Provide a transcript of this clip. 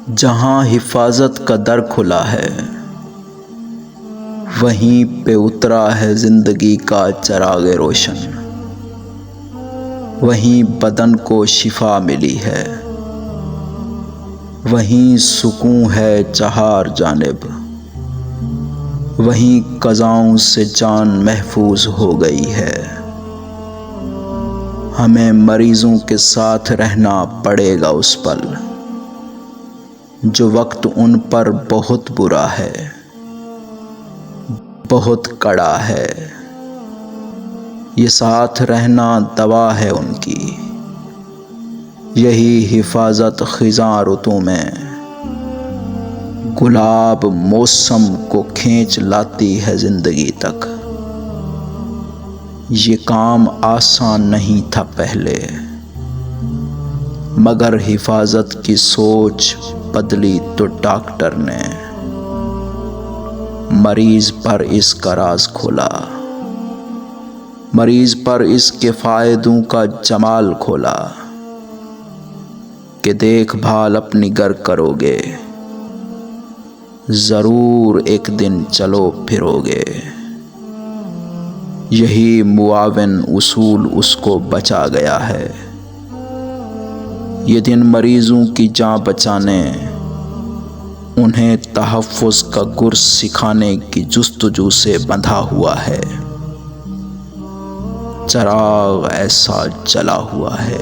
जहाँ हिफाजत का दर खुला है, वहीं पे उतरा है जिंदगी का चिराग रोशन। वहीं बदन को शिफा मिली है, वहीं सुकून है चार जानिब। वहीं क़ज़ाओं से जान महफूज हो गई है। हमें मरीजों के साथ रहना पड़ेगा उस पल, जो वक्त उन पर बहुत बुरा है, बहुत कड़ा है। ये साथ रहना दवा है उनकी, यही हिफाजत खिज़ां रुतों में गुलाब मौसम को खींच लाती है ज़िंदगी तक। ये काम आसान नहीं था पहले, मगर हिफाजत की सोच बदली तो डॉक्टर ने मरीज़ पर इसका राज खोला। मरीज़ पर इसके फ़ायदों का जमाल खोला कि देखभाल अपनी घर करोगे, ज़रूर एक दिन चलो फिरोगे। यही मुआविन उसूल उसको बचा गया है। ये दिन मरीज़ों की जान बचाने, उन्हें तहफ़्फ़ुज़ का गुर सिखाने की जुस्तजू से बंधा हुआ है। चिराग ऐसा जला हुआ है।